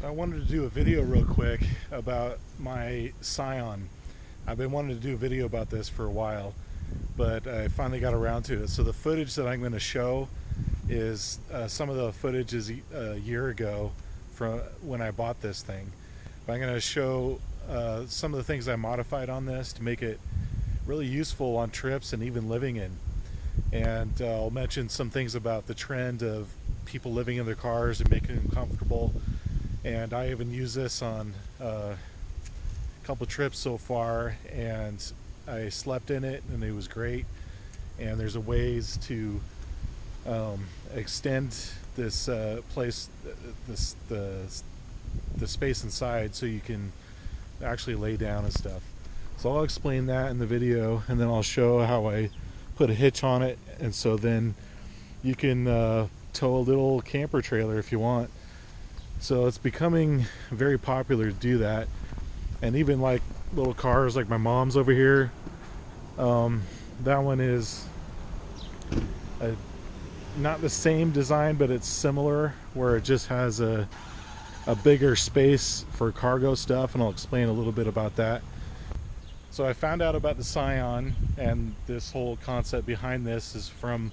So I wanted to do a video real quick about my Scion. I've been wanting to do a video about this for a while, but I finally got around to it. So the footage that I'm going to show is some of the footage is a year ago from when I bought this thing. But I'm going to show some of the things I modified on this to make it really useful on trips and even living in. And I'll mention some things about the trend of people living in their cars and making them comfortable. And I even used this on a couple trips so far, and I slept in it and it was great. And there's a ways to extend this place, the space inside, so you can actually lay down and stuff. So I'll explain that in the video, and then I'll show how I put a hitch on it, and so then you can tow a little camper trailer if you want. So it's becoming very popular to do that, and even like little cars like my mom's over here. That one is not the same design, but it's similar, where it just has a bigger space for cargo stuff, and I'll explain a little bit about that. So I found out about the Scion, and this whole concept behind this is from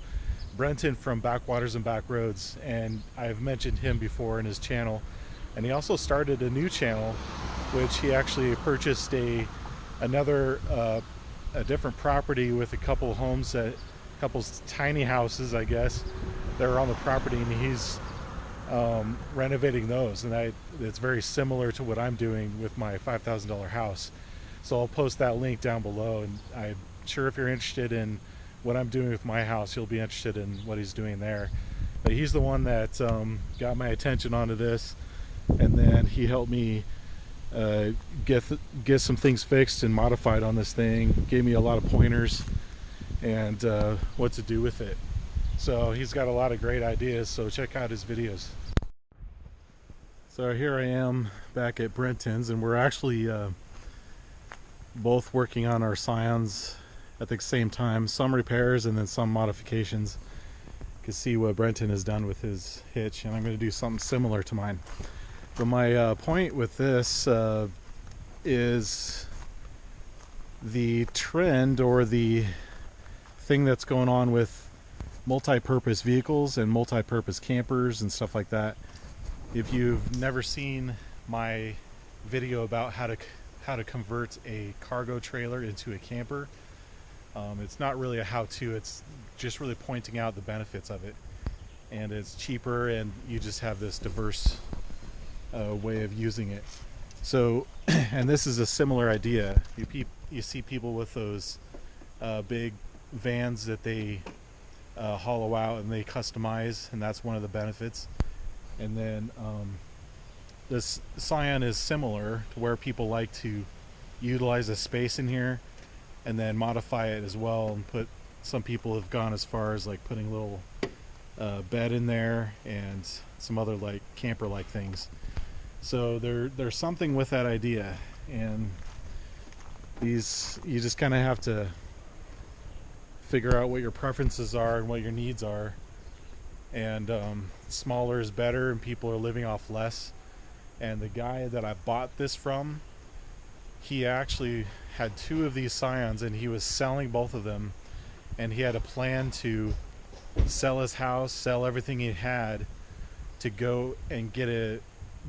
Brenton from Backwaters and Backroads, and I've mentioned him before in his channel. And he also started a new channel, which he actually purchased a different property with a couple homes, couple tiny houses, I guess, that are on the property, and he's renovating those. And it's very similar to what I'm doing with my $5,000 house. So I'll post that link down below, and I'm sure if you're interested in what I'm doing with my house, you'll be interested in what he's doing there. But he's the one that got my attention onto this, and then he helped me get some things fixed and modified on this thing, gave me a lot of pointers and what to do with it. So he's got a lot of great ideas, so check out his videos. So here I am back at Brenton's, and we're actually both working on our Scions at the same time, some repairs and then some modifications. You can see what Brenton has done with his hitch, and I'm going to do something similar to mine. But my point with this is the trend, or the thing that's going on with multi-purpose vehicles and multi-purpose campers and stuff like that. If you've never seen my video about how to convert a cargo trailer into a camper, it's not really a how-to, it's just really pointing out the benefits of it. And it's cheaper, and you just have this diverse way of using it. So, and this is a similar idea. You see people with those big vans that they hollow out and they customize, and that's one of the benefits. And then this Scion is similar to where people like to utilize the space in here and then modify it as well, and some people have gone as far as like putting a little bed in there and some other like camper like things. So there's something with that idea, and you just kind of have to figure out what your preferences are and what your needs are. And smaller is better, and people are living off less. And the guy that I bought this from, he actually had 2 of these Scions, and he was selling both of them, and he had a plan to sell his house, sell everything he had, to go and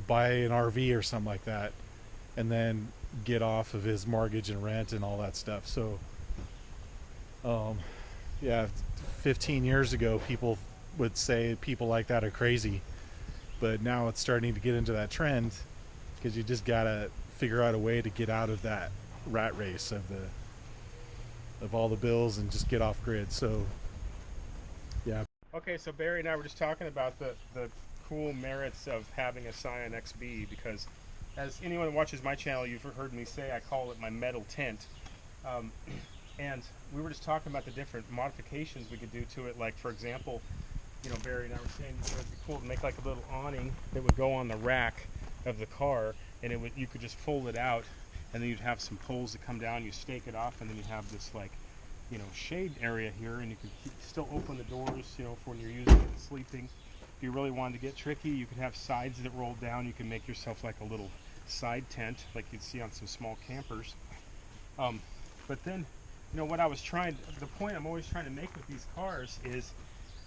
buy an RV or something like that, and then get off of his mortgage and rent and all that stuff. So yeah, 15 years ago people would say people like that are crazy, but now it's starting to get into that trend, because you just gotta figure out a way to get out of that rat race of all the bills and just get off grid. So yeah. Okay, so Barry and I were just talking about the cool merits of having a Scion XB, because as anyone who watches my channel, you've heard me say I call it my metal tent. And we were just talking about the different modifications we could do to it. Like, for example, you know, Barry and I were saying it would be cool to make like a little awning that would go on the rack of the car, and you could just fold it out, and then you'd have some poles that come down, you stake it off, and then you'd have this, like, you know, shade area here, and you could still open the doors, you know, for when you're using it and sleeping. If you really wanted to get tricky, you could have sides that roll down. You can make yourself like a little side tent like you'd see on some small campers. But then, you know, the point I'm always trying to make with these cars is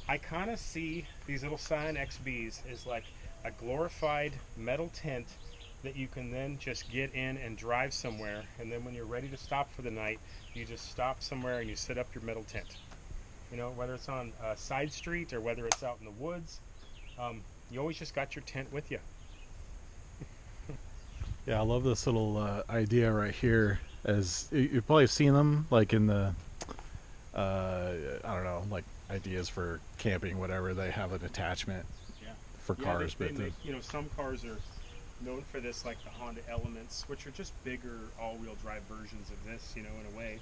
I kind of see these little Scion XBs as like a glorified metal tent that you can then just get in and drive somewhere, and then when you're ready to stop for the night, you just stop somewhere and you set up your metal tent. You know, whether it's on a side street or whether it's out in the woods, you always just got your tent with you. Yeah, I love this little idea right here. As you've probably seen them, like in the, I don't know, like ideas for camping, whatever. They have an attachment for cars, they make, you know, some cars are known for this, like the Honda Elements, which are just bigger all-wheel drive versions of this. You know, in a way,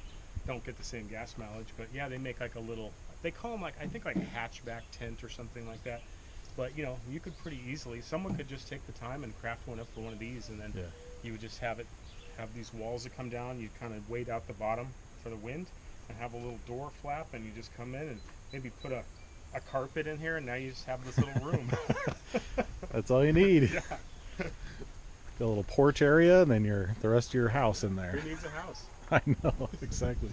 don't get the same gas mileage, but yeah, they make like a little. They call them like, I think like a hatchback tent or something like that. But you know, you could pretty easily. Someone could just take the time and craft one up for one of these, and then you would just have these walls that come down. You kind of weight out the bottom for the wind, and have a little door flap, and you just come in and maybe put a carpet in here, and now you just have this little room. That's all you need. Yeah. Got a little porch area, and then the rest of your house in there. Who needs a house? I know, exactly.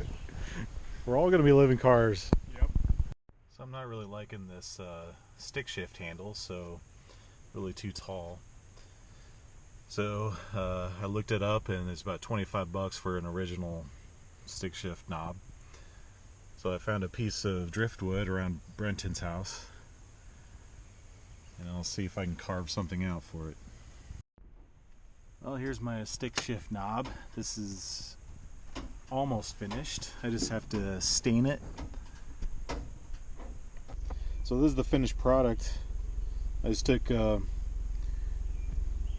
We're all going to be living cars. Yep. So I'm not really liking this stick shift handle, so really too tall. So I looked it up, and it's about 25 bucks for an original stick shift knob. So I found a piece of driftwood around Brenton's house, and I'll see if I can carve something out for it. Well, here's my stick shift knob. This is almost finished. I just have to stain it. So this is the finished product. I just took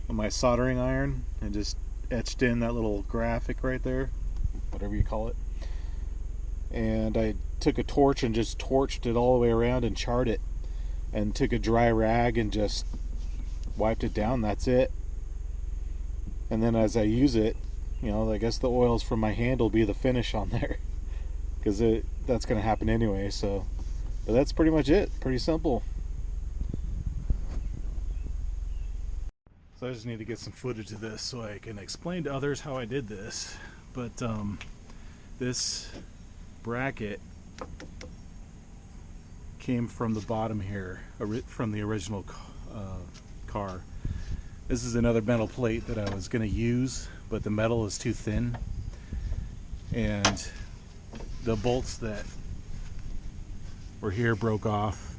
my soldering iron and just etched in that little graphic right there, whatever you call it. And I took a torch and just torched it all the way around and charred it, and took a dry rag and just wiped it down. That's it. And then as I use it, you know, I guess the oils from my hand will be the finish on there, because that's going to happen anyway. So, but that's pretty much it. Pretty simple. So I just need to get some footage of this so I can explain to others how I did this. But this bracket came from the bottom here, from the original car. This is another metal plate that I was going to use, but the metal is too thin, and the bolts that were here broke off,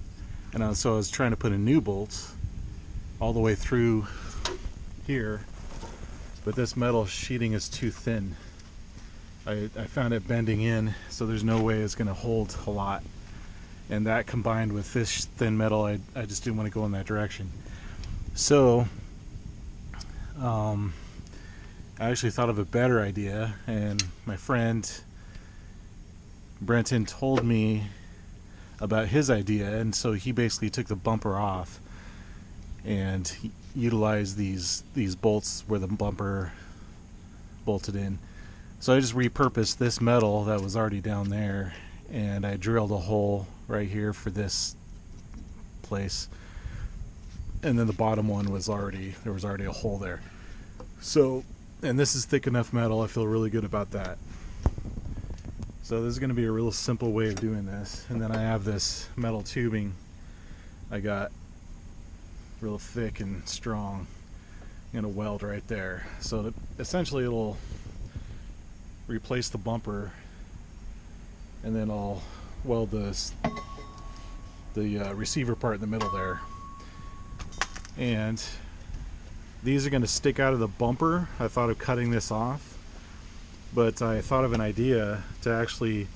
and so I was trying to put in new bolts all the way through here, but this metal sheeting is too thin. I found it bending in, so there's no way it's going to hold a lot, and that combined with this thin metal, I just didn't want to go in that direction. So I actually thought of a better idea, and my friend Brenton told me about his idea, and so he basically took the bumper off and he utilized these bolts where the bumper bolted in. So I just repurposed this metal that was already down there, and I drilled a hole right here for this place, and then the bottom one was already a hole there. So, and this is thick enough metal, I feel really good about that. So this is going to be a real simple way of doing this. And then I have this metal tubing I got real thick and strong, and a weld right there. So that essentially it'll replace the bumper, and then I'll weld the receiver part in the middle there. And these are going to stick out of the bumper. I thought of cutting this off, but I thought of an idea to actually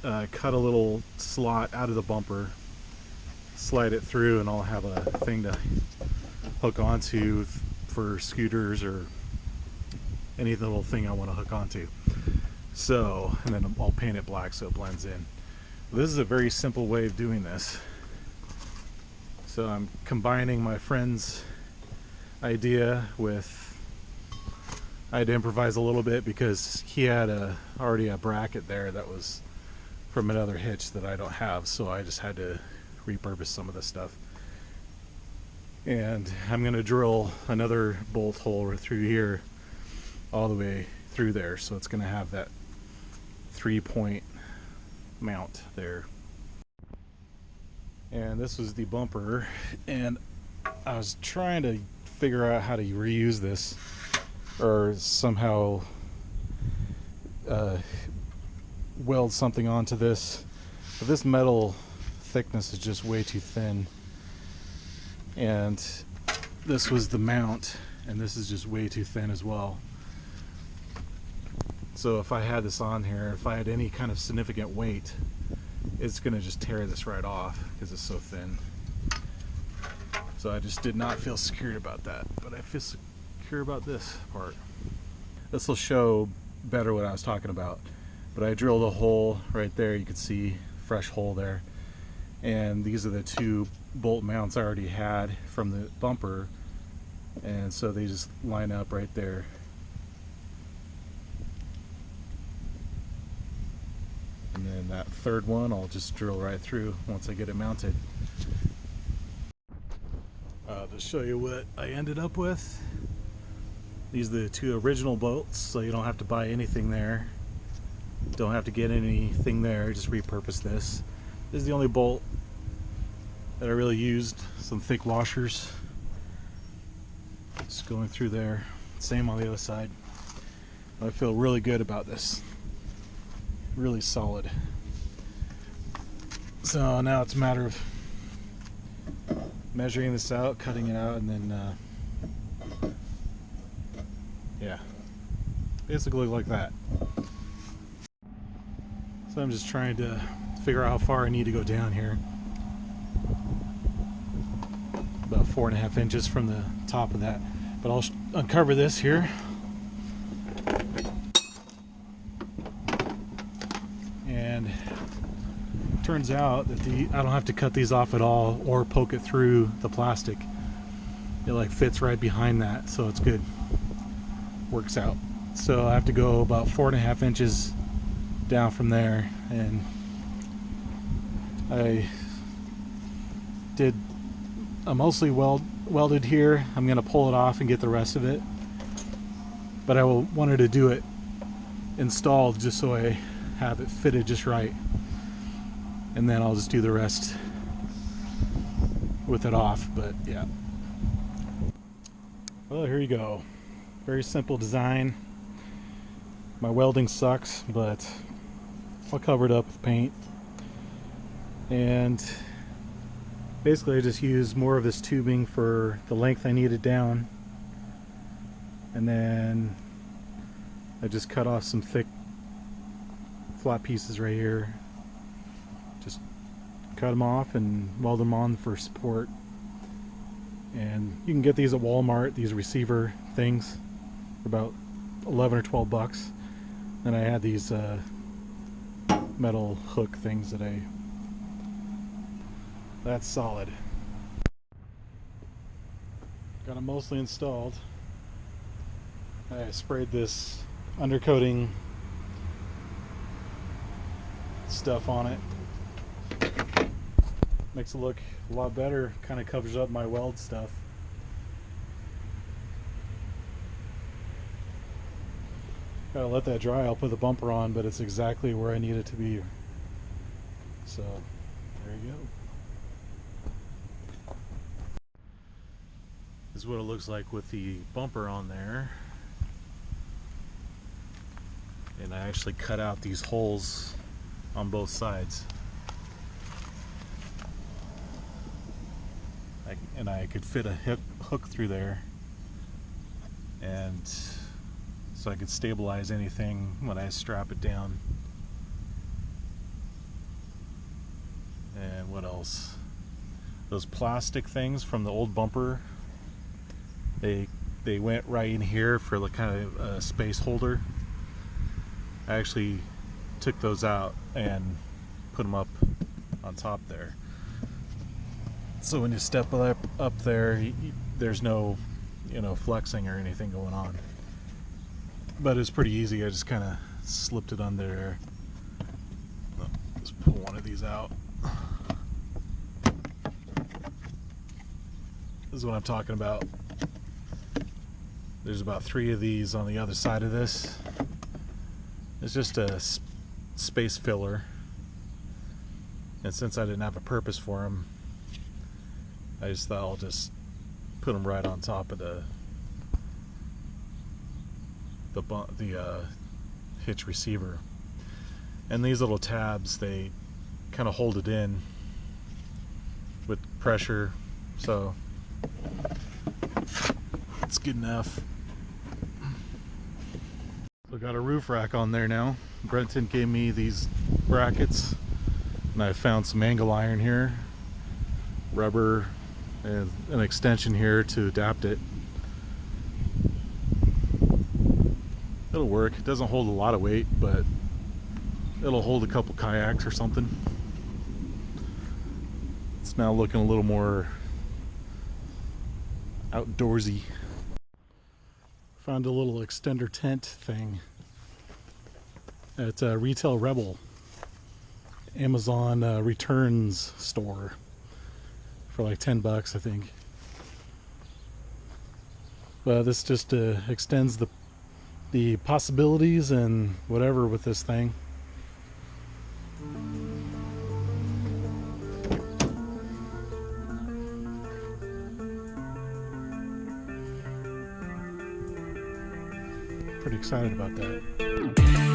cut a little slot out of the bumper, slide it through, and I'll have a thing to hook onto for scooters or any little thing I want to hook onto. So, and then I'll paint it black so it blends in. This is a very simple way of doing this. So I'm combining my friend's idea with, I had to improvise a little bit because he had already a bracket there that was from another hitch that I don't have, so I just had to repurpose some of this stuff. And I'm going to drill another bolt hole right through here all the way through there, so it's going to have that 3-point mount there. And this was the bumper, and I was trying to figure out how to reuse this or somehow weld something onto this, but this metal thickness is just way too thin, and this was the mount, and this is just way too thin as well. So if I had this on here, if I had any kind of significant weight, it's gonna just tear this right off because it's so thin. So I just did not feel secure about that, but I feel secure about this part. This will show better what I was talking about. But I drilled a hole right there, you can see fresh hole there, and these are the 2 bolt mounts I already had from the bumper, and so they just line up right there. And then that 3rd one I'll just drill right through once I get it mounted. To show you what I ended up with, these are the 2 original bolts, so you don't have to buy anything there. Don't have to get anything there, just repurpose this. This is the only bolt that I really used. Some thick washers. Just going through there. Same on the other side. I feel really good about this. Really solid. So now it's a matter of measuring this out, cutting it out, and then yeah, basically like that. So I'm just trying to figure out how far I need to go down here. About 4.5 inches from the top of that. But I'll uncover this here. And it turns out that I don't have to cut these off at all or poke it through the plastic. It like fits right behind that, so it's good. Works out. So I have to go about 4.5 inches down from there, and I did a mostly welded here. I'm gonna pull it off and get the rest of it, but I wanted to do it installed just so I have it fitted just right, and then I'll just do the rest with it off. But yeah, well, here you go. Very simple design. My welding sucks, but I'll cover it up with paint. And basically I just use more of this tubing for the length I need it down, and then I just cut off some thick flat pieces right here. Just cut them off and weld them on for support. And you can get these at Walmart, these receiver things, for about 11 or 12 bucks. And I had these metal hook things that's solid. Got them mostly installed. I sprayed this undercoating stuff on it. Makes it look a lot better, kind of covers up my weld stuff. Gotta let that dry. I'll put the bumper on, but it's exactly where I need it to be. So there you go. This is what it looks like with the bumper on there. And I actually cut out these holes on both sides. And I could fit a hook through there, and so I could stabilize anything when I strap it down. And what else? Those plastic things from the old bumper, they went right in here for the kind of a space holder. I actually took those out and put them up on top there. So when you step up there, there's no, flexing or anything going on. But it's pretty easy. I just kind of slipped it under there. Just pull one of these out. This is what I'm talking about. There's about 3 of these on the other side of this. It's just a space filler. And since I didn't have a purpose for them, I just thought I'll just put them right on top of the hitch receiver. And these little tabs, they kind of hold it in with pressure, so it's good enough. So got a roof rack on there now. Brenton gave me these brackets, and I found some angle iron here, rubber, and an extension here to adapt it. It'll work. It doesn't hold a lot of weight, but it'll hold a couple kayaks or something. It's now looking a little more outdoorsy. Found a little extender tent thing at Retail Rebel, Amazon returns store, for like 10 bucks, I think. But this just extends the possibilities and whatever with this thing. Pretty excited about that.